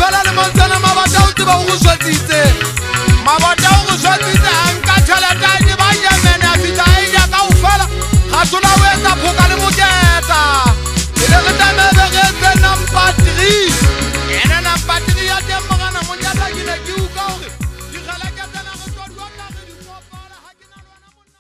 fela le montana mabata o tseba o go swatitse mabata o go swatitse a nka tšhelete a di ba yemene a fita a ida ka o fela ga sola o etsa phoka le moketa e le re tamebegetse number 3 ene number 3 ya teng mogana monyata ke ne ke uka gore dikgeleketena go tsodwana re di kopala ga ke na lwana monna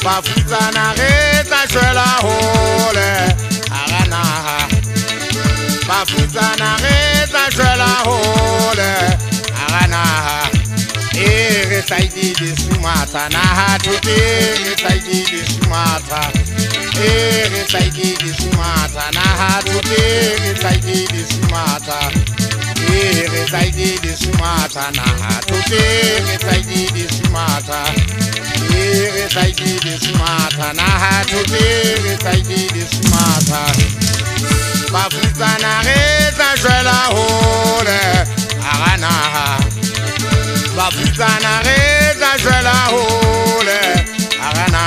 Bafutana re saidile sumata na hatuti re saidile sumata re saidile sumata na hatuti re saidile sumata re saidile sumata na hatuti re saidile sumata re saidile sumata na hatuti re saidile sumata Bafutana re ta jela hole agana Bafutana re ta jela hole agana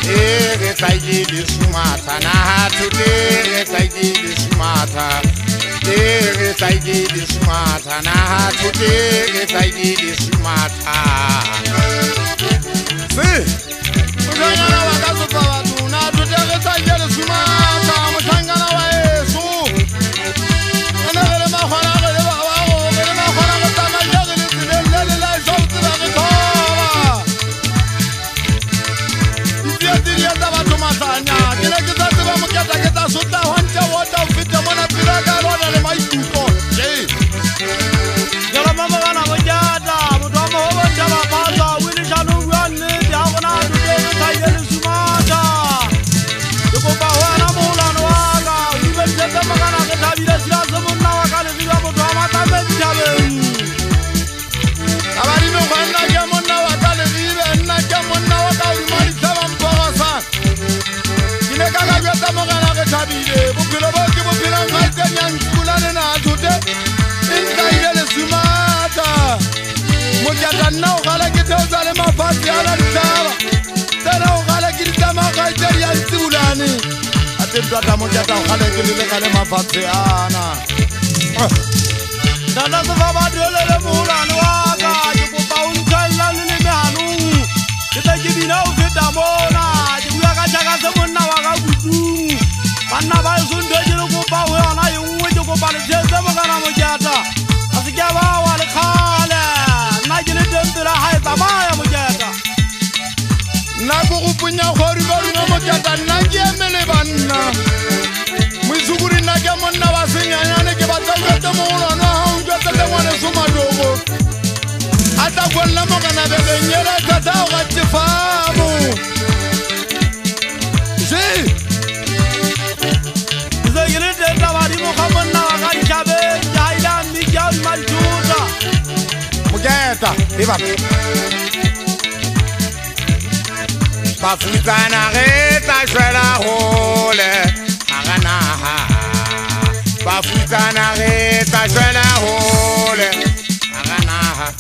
re saidile sumata na hatuti re saidile sumata re saidile sumata na hatuti re saidile sumata Mujangana wakazupa watu na tutege saidile sumata Mujangana wa Yesu Enegele mahwana gele babago Gele mahwana gele magele Zilele la shauti la gitara Iziadiri ya tabatu masanya Kile kizazi wa mketa kita suta Wancha wota ufite mwana piraga Rona le maikuko Yala mama gana mjata Mutama hoba njaba pasa Wili shanu gwani Diagona tutege saidile sumata Yukupa wana mula nwaka Wibe njete magana kitabile Sila semuna wakale Viva mutama tabe bichabe Abari mwana jamuna wakale Vive na jamuna wakale Mari seba mpogosa Kine kaka gweta magana kitabile Bupilo boki bupilo ngaite Nyankulane na atute Inkaidele sumata Mujata na ukala kitozale mafasi ala litaba Tena ukala kitama kaiteri ya sibulani Atentata mujata ukala kilile mafasi ana Nana sufaba dole mulani waka Yukupa unkala nilime hanu Kita jibina ufita mona Jibuya kachaka semuna waka kutu Mana bayi sunde jiru kupa Weona yungu jukupa Nijeze mugana mujata Asikaba wale kale Najili dembira haita maya mujata Nakukupunya khori barunga mujata Nagiemele banna Mwisuguri nagiamona wasinyanyane Kibatagwete muna na haunjwete Tewane sumadogo Ata kwalla mogana bebe nyere Kata ugachifamu Si Zegili denda wadi mukhamona wakari chabe Jahila mbikia marijuta Mujata Viva Bafutana re ta jela hole agana Bafutana re ta jela hole agana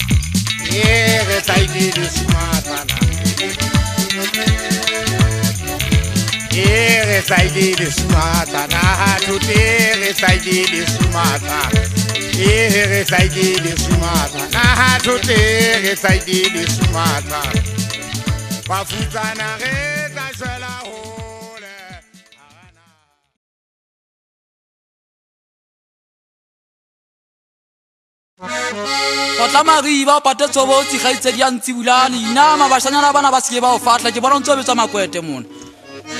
re saidile sumata re saidile sumata na hatuti re saidile sumata re saidile sumata na hatuti re saidile sumata Bafutana re ta jela hole agana Potla mariba o pate tsobo tsighaitse di antsibulane ina mabashanyana bana ba sike ba o fatla ke bona ntso betsa makwete mona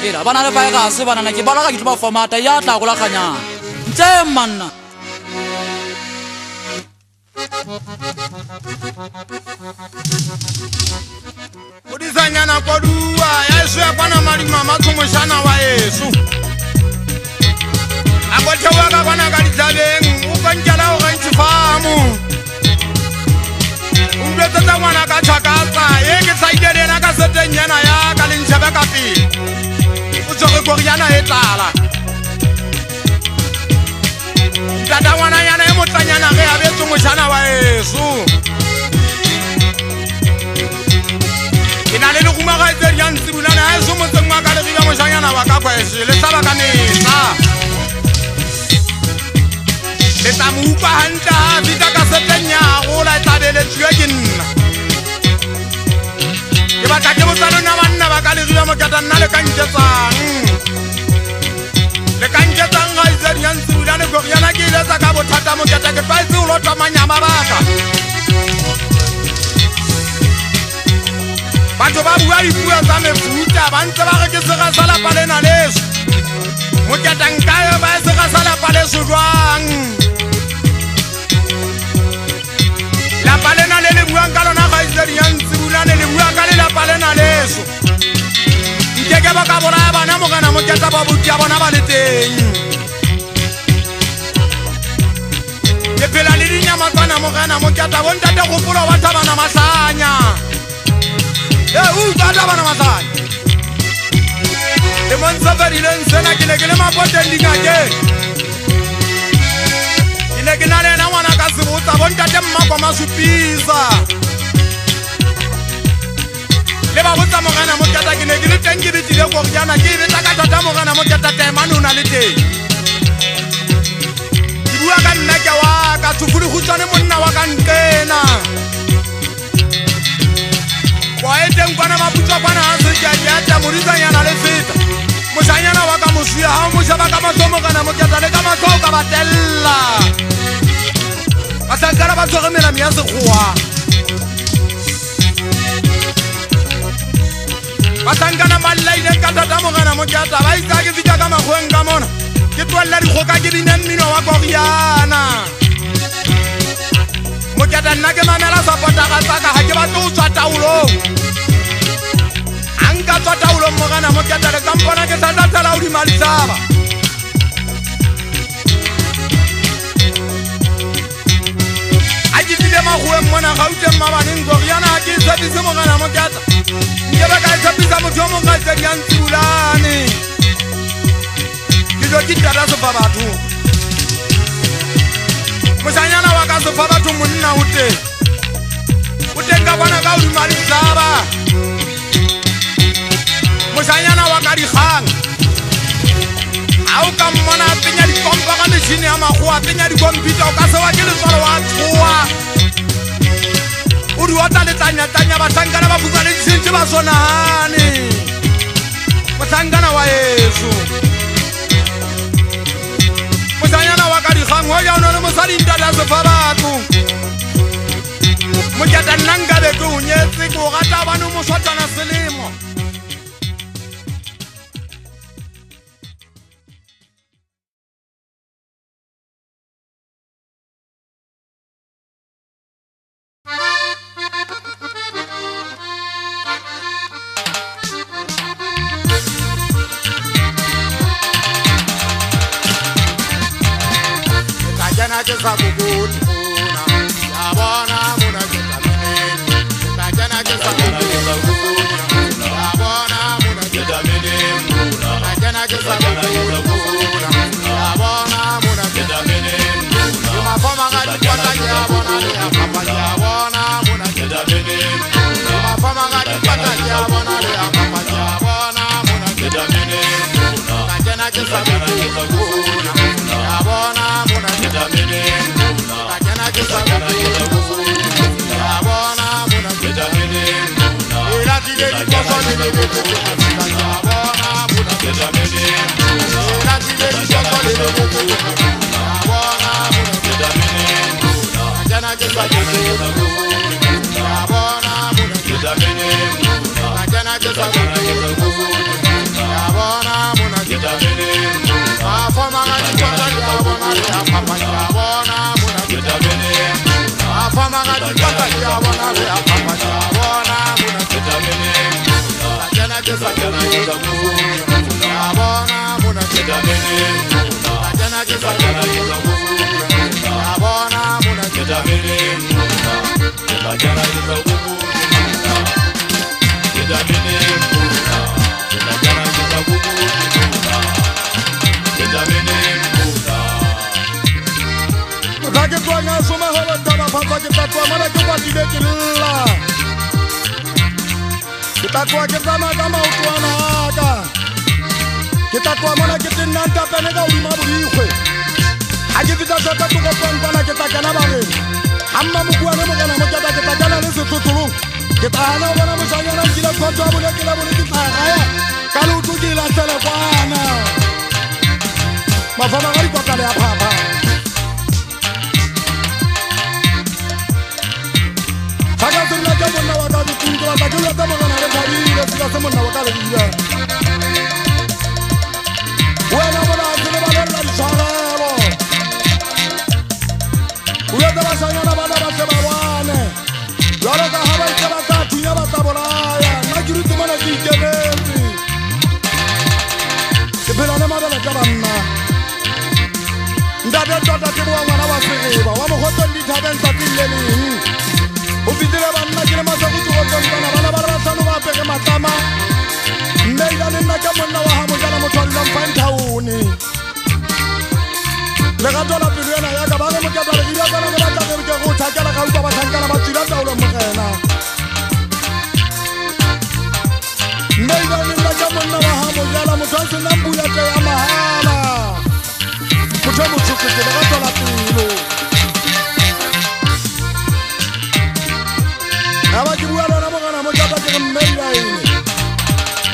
era bana le virus bana na ke bona ka ke tloba formata ya tla go la khanyana ntse manna Udizanyana kodua Yesu ya kwana malima Matumushana wa Yesu Akote waka kwana kalitabeng Ukonjala ukanchifamu Umbetata wana kachakasa Yeke saidere na kasete nyana ya Kalinchebe kapi Uchoke koriana etala Tata wana yana emutanyana Kea betu mushana wa Yesu Inalele kumaga iteri yansibulana Yesu mutengwa kale kiga mushanyana wakakweshi Lesaba kanisa Leta muka hanta Vita kasete nyagola itabele tuyekin Kibata kibutalo na wanna Bakale kiga mukata na le kanjetang Le kanjetang ga iteri yansibulana Koryana kile zaka butata mukata Kipaisi ulota manyama baka Batho ba bua dipuo tsa mefuta ba ntse ba re ke sega sa lapa lena leso Moketangkayo ba sega sa lapa leso jwang lapa lena le le buang ka lona kgaitsedi ya Ntsibulane le bua ka lelapa lena leso nkeke ba ka bolaya bana Morena Moketa ba buti ya bona ba le teng ke phela le dinyama tsana Morena Moketa bontate kgopolo ba thabana mahlanya utlwa bana mahlanya le montsafadileng sena ke ne ke le mapoteng dingakeng ke ne ke na le ena ngwana ka sebotsa bontate mmakwa masupisa le ba botsa Morena Moketa ke ne ke le teng ke betile koriana ke betla ka thata Morena Moketa temane o na le teng ke bua ka nnake wa ka thufudi kgutswane monna wa ka nqena wa eteng kwana maputswa kwana a sekeaketa moditsanyana le feta moshanyana wa ka mosia ha o moshaba ka matho Morena Moketa le ka matho o ka batella bahlankana ba tshwere melami ya sekgowa bahlankana ba llaileng ka thata Morena Moketa ba itsa ke fika ka makgweng ka mona ke tlohella dikgoka ke bina mmino wa koriana Moketa nna ke mamela sapotaka tsaka ha ke batle ho tswa taolong a nka tswa taolong Morena Moketa le ka mpona ke tlatlatsela hodima lehlaba a ke file makgweng mona gauteng mabaneng koriana ha ke tshepise Morena Moketa nke ba ka e tshepisa motho o mong kgaitsedi ya Ntsibulane ke jo ke tata sefa batho moshanyana wa ka sefa batho monna o teng ka bona ka hodima lehlaba moshanyana wa ka dikgang a o ka mmona a penya dikompa ka metšhini ya makgowa a penya dikompita o ka sewa ke letswalo wa tshoa o di otla letlanyatanya bahlankana ba futsane disentše ba sonagane mohlankana wa eso moshanyana wa ka dikgang go ja o na le mosadintata sefa batho Moketa nna nkabe ke o nyetse ke o rata bane o moswatsana selemo ke sa bokone mona ya bona mona ke tameneng ka jana ke sa bokone ya bona mona ke tameneng ka jana ke sa bokone ya bona mona ke tameneng ke mafama ga di kwata ya bona le ya papa ya bona mona ke tameneng ke mafama ga di kwata ya bona le ya papa ya bona mona ke tameneng ka jana ke sa bokone ya bona mona ke tameneng Kita ke sama kama utuana ka kita tua mona kita nanta pene ka ulima bulikwe aje kita tota tu ko pona kita kana ba re amma mu kuane mo kana mo kita kana le se tutulu kita ana bona mo sanya na kila ko twa bole kila bole kita gaya kalu tu kila tele kwana mafama ngari kwa kale apa apa Saga tunna ka mona wa ka tu la ka kila ta mona re thari le sika se mona wa ka le ya Wena mona tele ba le la shara Uya da basanya na bana ba se ba wane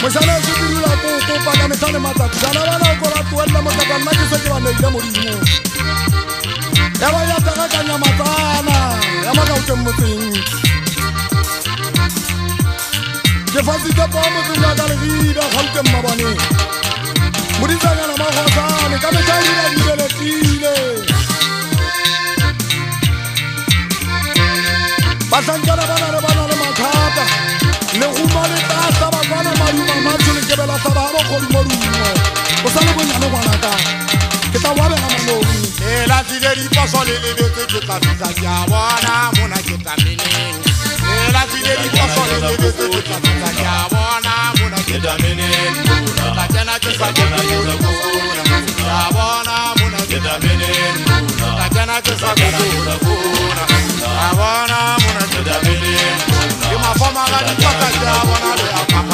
mošana se dirula kopa ka metlhale matsatsi kana bana ko ra tloelela mokata nna ke se ke ba neile modimo ya ba ya tagakanya matsana ya makauteng motseng ke fasitse pa motseng ya ka legida gauteng mabane moditsanyana magosane ka metšhaina dibeletile bahlankana bana le mathata le guma le tata ba bana maduma matsho le kebela sa ba bo kgodimodumo o sa le bonyane ngwanaka ke tla wabela manoni la tsile diposo le lebetse ke tla fitla ke a bona mona ke tameneng la tsile diposo le lebetse ke tla fitla ke a bona mona ke tameneng la tsena ke sa ke tla yo ke a bona mona ke tameneng la tsena ke sa ke tla yo a bona mona ke tameneng ke mafama ga dipaka ke a bona le apa